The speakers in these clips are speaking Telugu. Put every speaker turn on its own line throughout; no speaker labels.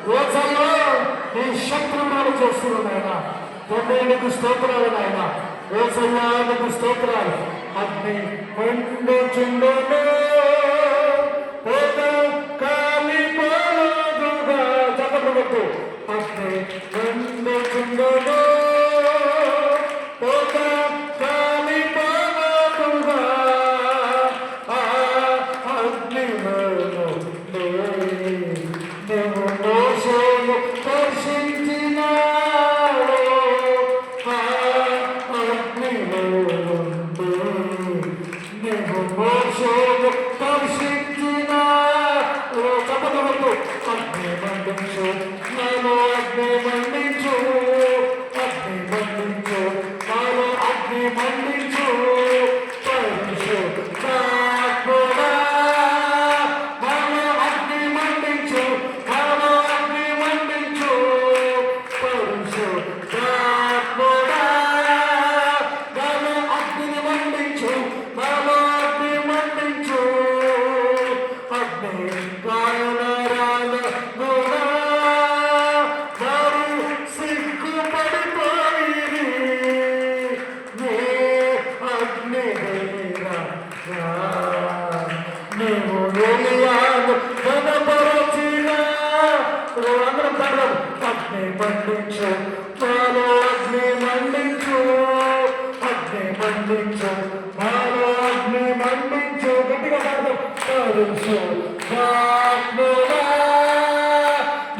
రోజుల్లో నీ శత్రువులు చేస్తున్నాడు ఆయన. తండ్రి నీకు స్తోత్రాలు నాయన. ఏసయ్యా నీకు స్తోత్రాలు. అగ్ని మండుచుండును కాలిపోదుగా చెప్పబడుతూ అగ్ని మండుచుండును కాలిపోదుగా అగ్ని నేను మోషేను దర్శించినాడు. నేను మోషేను దర్శించినాడు. చెప్పగలదు అగ్ని మండించు నాలో అగ్ని మండించు అగ్ని మండించు నాలో అగ్ని మండించు అగ్ని మండించు నాలో అగ్ని మండించు అగ్ని మండించు నాలో అగ్ని మండించు గట్టిగా మండించు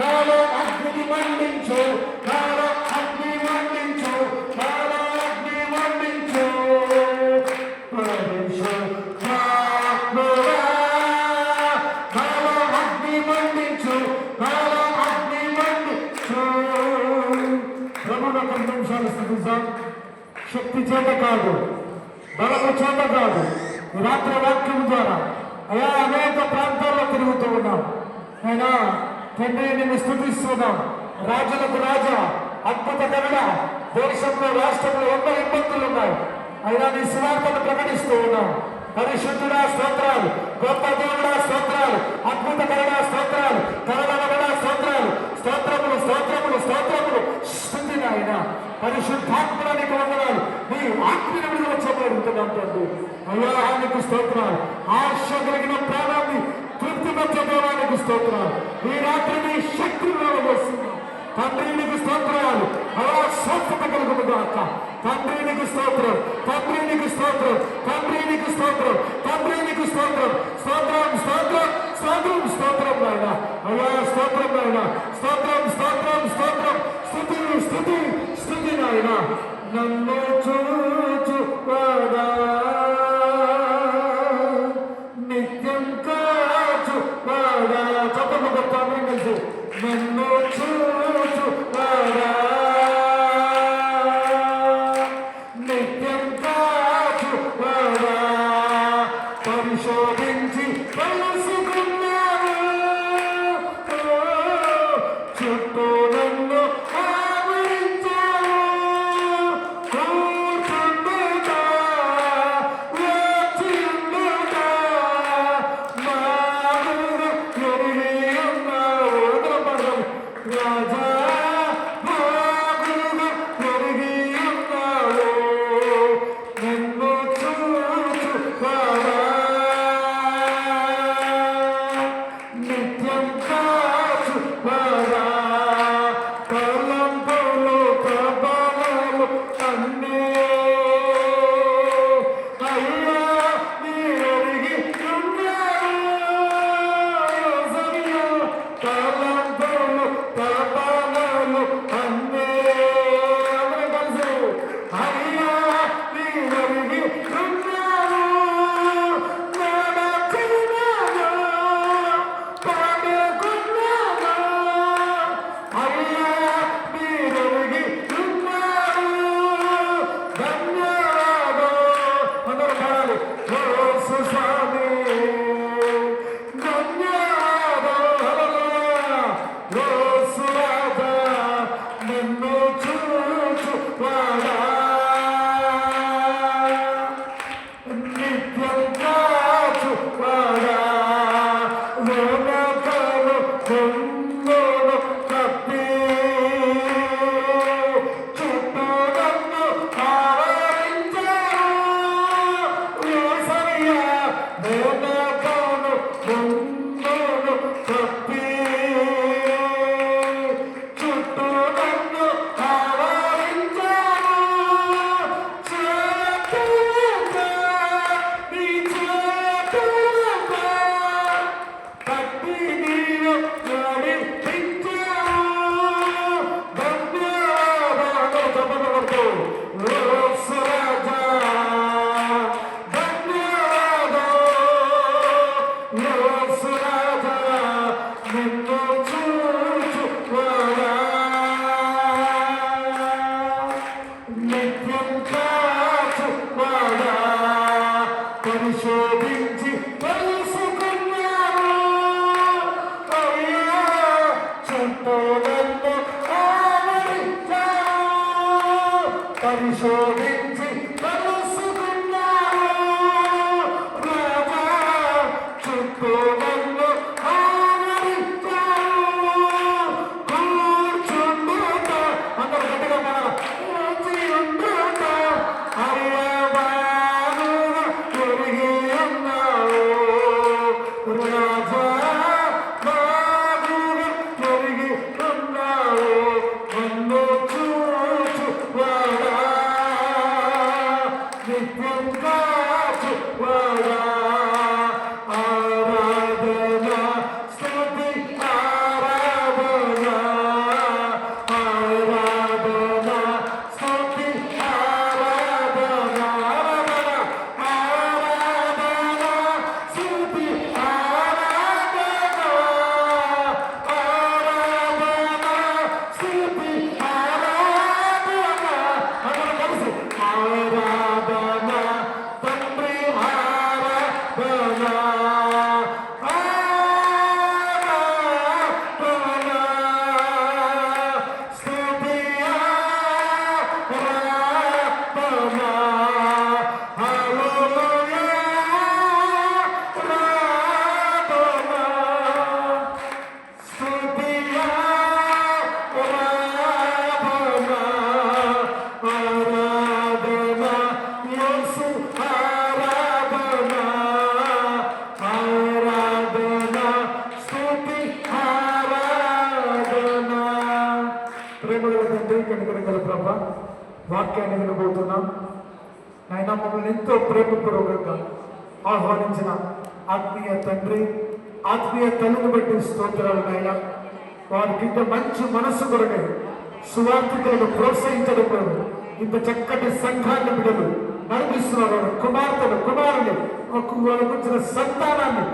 నాలో అగ్ని మండించు నాలో అగ్ని మండించు నాలో అగ్ని మండించు మండించు నాలో అగ్ని మండించు నాలో శక్తి చేత కాదు, బలము చేత కాదు, రాత్రి వాక్యం ద్వారా అయా అనేక ప్రాంతాల్లో తిరుగుతూ ఉన్నాం. అయినా తండ్రి నిన్ను స్తుతిస్తున్నాం. రాజులకు రాజా, అద్భుతకరుడ, దేశంలో రాష్ట్రంలో ఎన్నో ఇబ్బందులు ఉన్నాయి. అయినా నీ సువార్తను ప్రకటిస్తూ ఉన్నాం. పరిశుద్ధుడా స్తోత్రాలు, గొప్ప దేవుడా స్తోత్రాలు, అద్భుతకరుడా స్తోత్రాలు, కరగలగడా స్తోత్రాలు, స్తోత్రములు స్తోత్రములు స్తోత్రములు స్తుతి నాయన. పరిశుద్ధాత్మడానికి వందనాలు. నీ ఆత్మీయ విడుదల చేయబడుతున్నాం తండ్రి. అయ్యా నీకు స్తోత్రాలు. ఆశ కలిగిన ప్రాణాన్ని తృప్తిపరిచే దేవానికి స్తోత్రాలు. ఈ రాత్రి నీ శక్తిని వస్తున్నాం తండ్రి. నీకు స్తోత్రాలు. అలా స్వస్థత కలుగుతుందాక తండ్రి. నీకు స్తోత్రం తండ్రి. నీకు స్తోత్రం తండ్రి. నీకు స్తోత్రం తండ్రి. నీకు స్తోత్రం స్తోత్రం స్తోత్రం స్తోత్రం స్తోత్రం నాయన. అయ్యా స్తోత్రం నాయన. స్తోత్రం స్తోత్రం స్తోత్రం స్తుతి స్తుతి స్తుతి నాయన. నన్ను చూచువాడా నిత్యం కాచువాడా చెప్పండి గొప్ప కలిసి నన్ను చూచువాడా నిత్యం కాచువాడా పరిశోధించి తెలుసుకున్నాను చుట్టూ నన్ను మేనగాను ముందును తప్పి చుట్టూ నన్ను ఆవరించాను చేతులతో నీ చేతులతో పట్టి నీరు నడిపించావు ధన్యవాదాలు చెప్పబడుతూ పరిశోధించి తెలుసుకున్నాను అయ్యా చుట్టూ నన్ను ఆవరించాను పరిశోధించి తెలుసుకున్నాను రాజా చుట్టూ నన్ను ఆవరించాను కూర్చుండుట అందరూ గట్టిగా మన కూర్చి ఉండుట అయ్యా వాక్యాన్ని వినబోతున్నాం. ఆయన మమ్మల్ని ఎంతో ప్రేమపూర్వకంగా ఆహ్వానించిన ఆత్మీయ తండ్రి ఆత్మీయ తల్లిని బట్టి స్తోత్రాలు. నాయన వారికి ఇంత మంచి మనస్సు కొరకై సువార్థికులను ప్రోత్సహించడంలో ఇంత చక్కటి సంఘాన్ని బిడ్డలు నడిపిస్తున్నారు. కుమార్తెలు కుమారుని వాళ్ళకు వచ్చిన సంతానాన్ని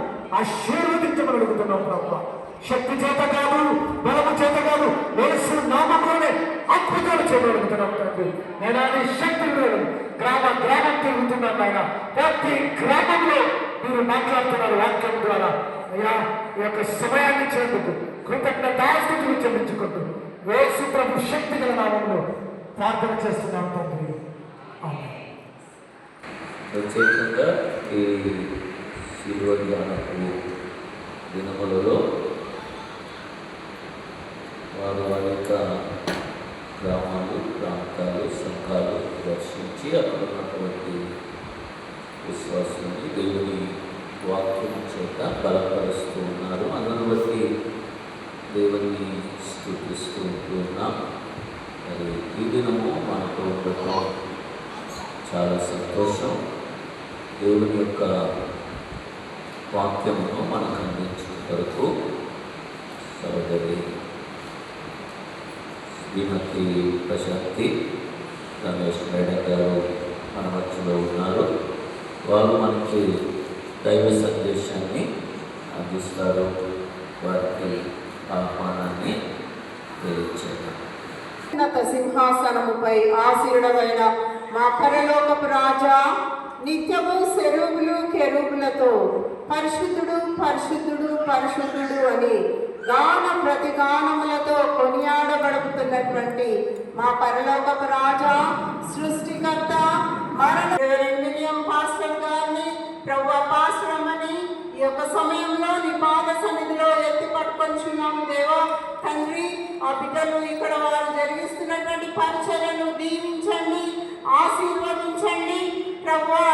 ఆశీర్వదించమని అడుగుతున్నాం. ప్రభావ శక్తి చేత కాదు బలము చేత కాదు యేసు నామములోనే అద్భుతాలు చేయగలుగుతున్నాం తండ్రి. నేను శక్తి గ్రామం తిరుగుతున్నాను ఆయన. ప్రతి గ్రామంలో మీరు మాట్లాడుతున్నారు వాక్యం ద్వారా. అయ్యా ఈ యొక్క సమయాన్ని చేందుకు కృతజ్ఞతాస్తుతులు చెల్లించుకుంటూ యేసు ప్రభు శక్తి గల నామంలో ప్రార్థన చేస్తున్నాం తండ్రి.
ప్రత్యేకంగా ఈ శిలువ ధ్యానపు దినములలో వారు అనేక గ్రామాలు ప్రాంతాలు సంఘాలు దర్శించి అక్కడ ఉన్నటువంటి విశ్వాసాన్ని దేవుని వాక్యం చేత బలపరుస్తూ ఉన్నారు. అందును బట్టి దేవుని స్తుతిస్తూ ఉంటున్నాం. మరి ఈ దినము మనతో ఉండటం చాలా సంతోషం. దేవుని యొక్క వాక్యమును మనకు అందించిన వరకు సోదరి శ్రీమతి ప్రశాంతి రమేష్ మేడం గారు మన మధ్యలో ఉన్నారు. వారు మనకి దైవ సందేశాన్ని అందిస్తారు. వారికి ఆహ్వానాన్ని తెలియచేయాలి.
సింహాసనముపై ఆసీనుడైన మా పరలోకపు రాజా, నిత్యము సెరూబులు కెరూబులతో పరిశుద్ధుడు పరిశుద్ధుడు పరిశుద్ధుడు అని గాన ప్రతిగానములతో కొనియాడబడుతున్నటువంటి మా పరలోకపు రాజా, సృష్టికర్త, విలియం పాస్టర్ గారిని ప్రభువా పాశ్రమని ఈ యొక్క సమయంలో నీ పాద సన్నిధిలో ఎత్తి పట్టుకొచ్చున్నాము దేవా తండ్రి. ఆ బిడ్డలు ఇక్కడ వారు జరిగిస్తున్నటువంటి పరిచర్యను దీవించండి, ఆశీర్వదించండి ప్రభువా.